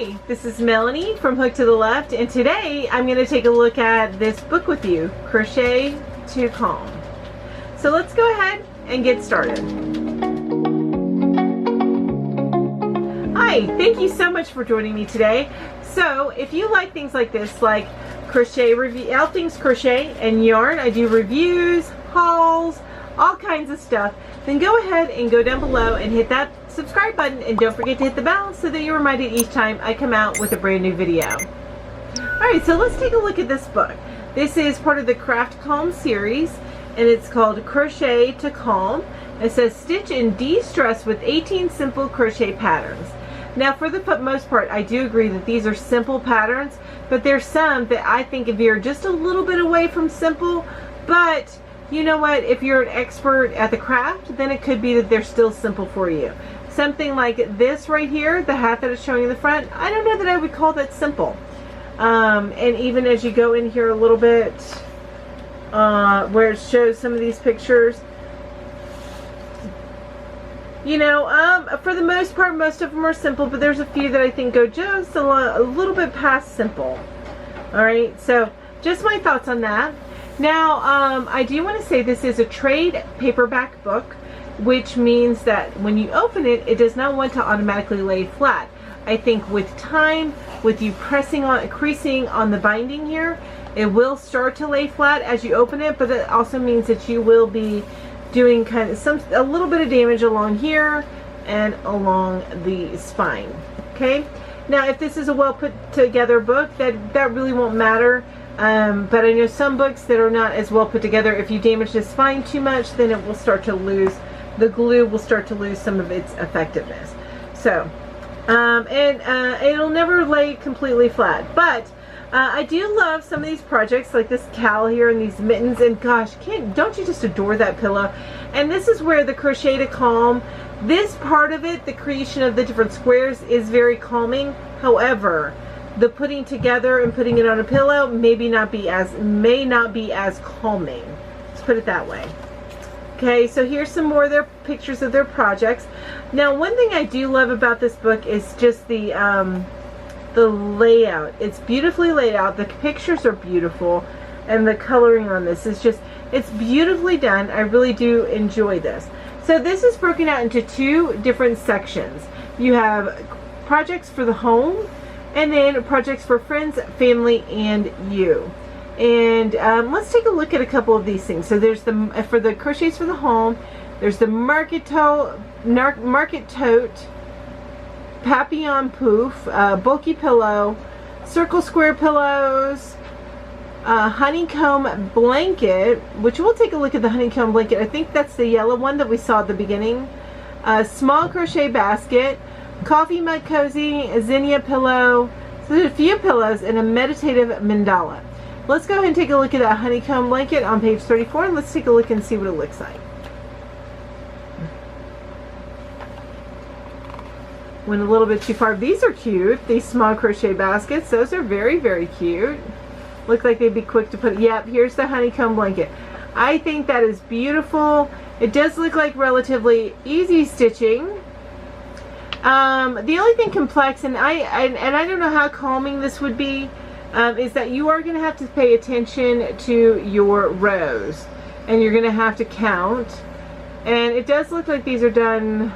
Hi, this is Melanie from Hook to the Left, and today I'm going to take a look at this book with you, Crochet to Calm. So let's go ahead and get started. Hi, thank you so much for joining me today. So if you like things like this, like crochet review, all things crochet and yarn, I do reviews, hauls, all kinds of stuff, then go ahead and go down below and hit that subscribe button, and don't forget to hit the bell so that you're reminded each time I come out with a brand new video. Alright, so let's take a look at this book. This is part of the Craft Calm series, and it's called Crochet to Calm. It says stitch and de-stress with 18 simple crochet patterns. Now for the most part, I do agree that these are simple patterns, but there's some that I think veer just a little bit away from simple, but you know what, if you're an expert at the craft, then it could be that they're still simple for you. Something like this right here, the hat that is showing in the front, I don't know that I would call that simple. And even as you go in here a little bit, where it shows some of these pictures, you know, for the most part, most of them are simple, but there's a few that I think go just a little bit past simple. Alright, so just my thoughts on that. Now, I do want to say this is a trade paperback book, which means that when you open it, it does not want to automatically lay flat. I think with time, with you creasing on the binding here, it will start to lay flat as you open it, but that also means that you will be doing kind of a little bit of damage along here and along the spine. Okay? Now, if this is a well put together book, that really won't matter. But I know some books that are not as well put together, if you damage the spine too much, then it will start to lose, the glue will start to lose some of its effectiveness. So, it'll never lay completely flat. But I do love some of these projects, like this cowl here and these mittens, and gosh, don't you just adore that pillow? And this is where the Crochet to Calm, this part of it, the creation of the different squares, is very calming. However, the putting together and putting it on a pillow may not be as calming. Let's put it that way. Okay, so here's some more of their pictures of their projects. Now, one thing I do love about this book is just the layout. It's beautifully laid out. The pictures are beautiful, and the coloring on this is just, it's beautifully done. I really do enjoy this. So this is broken out into two different sections. You have projects for the home, and then projects for friends, family, and you. And let's take a look at a couple of these things. So there's for the crochets for the home, there's the market tote, papillon poof, bulky pillow, circle square pillows, honeycomb blanket, which we'll take a look at the honeycomb blanket. I think that's the yellow one that we saw at the beginning. Small crochet basket, coffee mug cozy, a zinnia pillow. So there's a few pillows and a meditative mandala. Let's go ahead and take a look at that honeycomb blanket on page 34, and let's take a look and see what it looks like. Went a little bit too far. These are cute, these small crochet baskets. Those are very, very cute. Look like they'd be quick to put. Yep, here's the honeycomb blanket. I think that is beautiful. It does look like relatively easy stitching. The only thing complex, and I don't know how calming this would be, is that you are going to have to pay attention to your rows, and you're going to have to count. And it does look like these are done,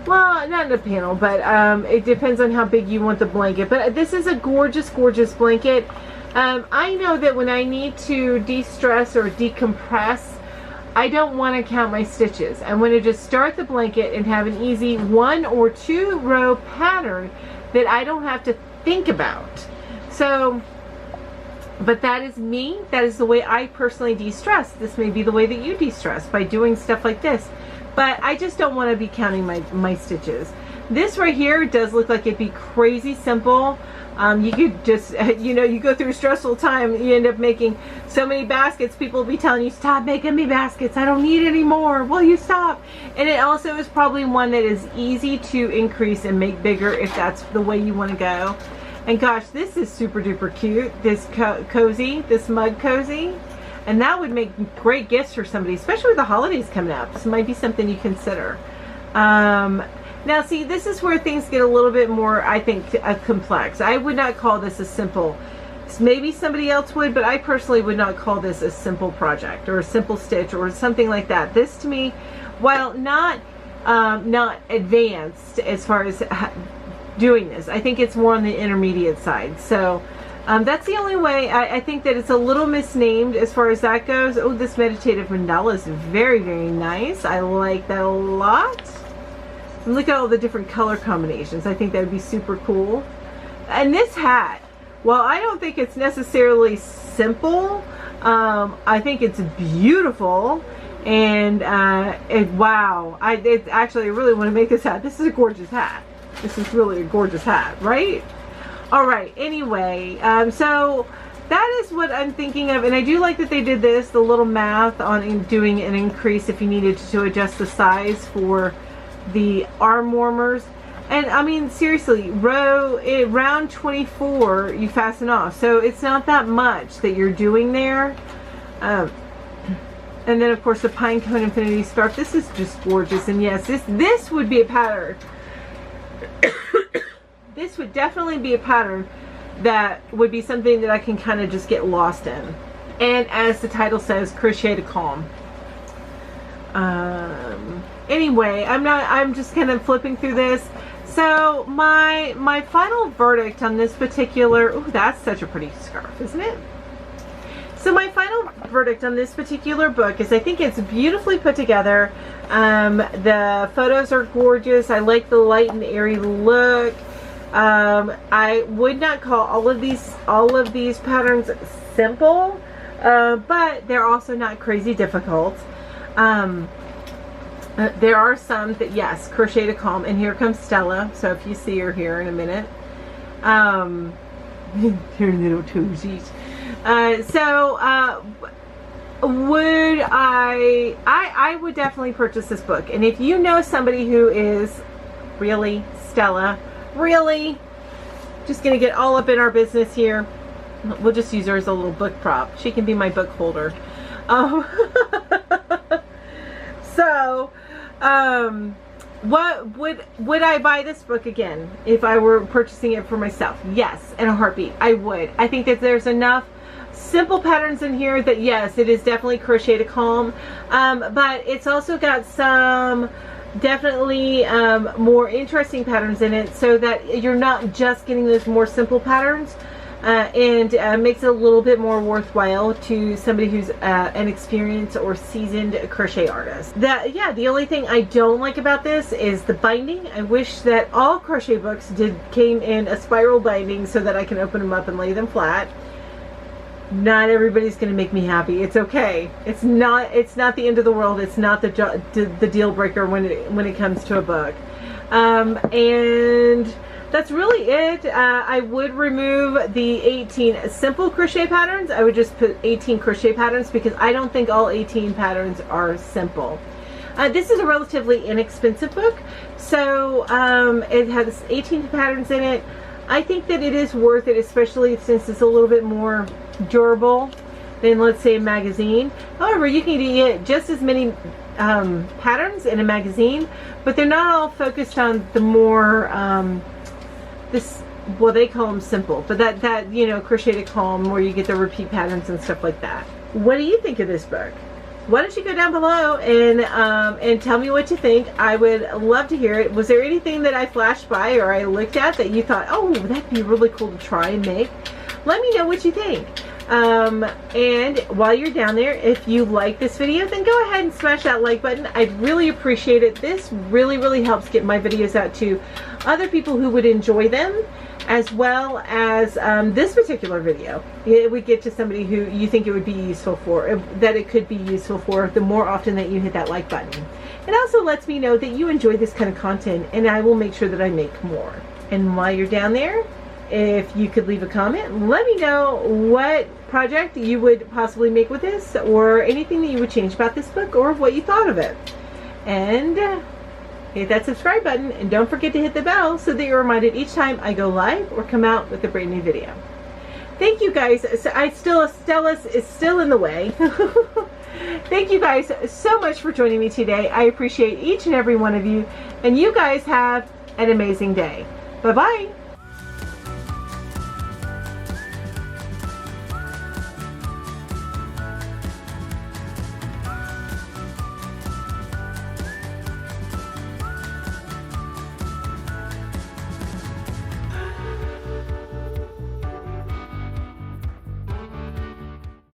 well, not in a panel, but it depends on how big you want the blanket. But this is a gorgeous, gorgeous blanket. I know that when I need to de-stress or decompress, I don't want to count my stitches. I want to just start the blanket and have an easy 1 or 2 row pattern that I don't have to think about. So, but that is me. That is the way I personally de-stress. This may be the way that you de-stress, by doing stuff like this. But I just don't want to be counting my stitches. This right here does look like it'd be crazy simple. You could just, you know, you go through a stressful time, you end up making so many baskets, people will be telling you, stop making me baskets, I don't need any more, will you stop? And it also is probably one that is easy to increase and make bigger if that's the way you want to go. And gosh, this is super duper cute, this cozy, this mug cozy. And that would make great gifts for somebody, especially with the holidays coming up. This might be something you consider. Now see, this is where things get a little bit more, I think, complex. I would not call this a simple, maybe somebody else would, but I personally would not call this a simple project or a simple stitch or something like that. This to me, while not advanced as far as doing this, I think it's more on the intermediate side. So that's the only way. I think that it's a little misnamed as far as that goes. Oh, this meditative mandala is very, very nice. I like that a lot. And look at all the different color combinations. I think that would be super cool. And this hat, well, I don't think it's necessarily simple. I think it's beautiful. And wow, I really want to make this hat. This is a gorgeous hat. This is really a gorgeous hat, right? All right, anyway, so that is what I'm thinking of. And I do like that they did this, the little math on doing an increase if you needed to adjust the size for the arm warmers. And I mean, seriously, round 24 you fasten off, so it's not that much that you're doing there. And then of course the Pinecone infinity scarf. This is just gorgeous. And yes, this would be a pattern. This would definitely be a pattern that would be something that I can kind of just get lost in. And as the title says, crochet to calm. Anyway, I'm just kind of flipping through this. So my final verdict on this particular, ooh, that's such a pretty scarf, isn't it? So my final verdict on this particular book is I think it's beautifully put together. The photos are gorgeous. I like the light and airy look. I would not call all of these patterns simple, but they're also not crazy difficult. There are some that, yes, crochet to calm, and here comes Stella. So if you see her here in a minute, her little toesies. Would I would definitely purchase this book. And if you know somebody who is really, Stella, really just gonna get all up in our business here, we'll just use her as a little book prop. She can be my book holder. What would I buy this book again if I were purchasing it for myself? Yes, in a heartbeat, I would. I think that there's enough simple patterns in here that, yes, it is definitely crochet to calm, but it's also got some definitely more interesting patterns in it, so that you're not just getting those more simple patterns, and makes it a little bit more worthwhile to somebody who's an experienced or seasoned crochet artist. The only thing I don't like about this is the binding. I wish that all crochet books came in a spiral binding so that I can open them up and lay them flat. Not everybody's going to make me happy. It's okay. It's not the end of the world. It's not the deal breaker when it comes to a book. And that's really it. I would remove the 18 simple crochet patterns. I would just put 18 crochet patterns because I don't think all 18 patterns are simple. This is a relatively inexpensive book, so it has 18 patterns in it. I think that it is worth it, especially since it's a little bit more durable than, let's say, a magazine. However, you can get just as many patterns in a magazine, but they're not all focused on the more well, they call them simple, but that you know, crochet to calm, where you get the repeat patterns and stuff like that. What do you think of this book? Why don't you go down below and tell me what you think. I would love to hear it. Was there anything that I flashed by or I looked at that you thought, oh, that'd be really cool to try and make? Let me know what you think. And while you're down there, if you like this video, then go ahead and smash that like button. I'd really appreciate it. This really, really helps get my videos out to other people who would enjoy them, as well as this particular video. It would get to somebody who you think it would be useful for, that it could be useful for, the more often that you hit that like button. It also lets me know that you enjoy this kind of content, and I will make sure that I make more. And while you're down there, if you could leave a comment, let me know what project you would possibly make with this, or anything that you would change about this book, or what you thought of it. And hit that subscribe button, and don't forget to hit the bell so that you're reminded each time I go live or come out with a brand new video. Thank you guys. Stella is still in the way. Thank you guys so much for joining me today. I appreciate each and every one of you, and you guys have an amazing day. Bye-bye.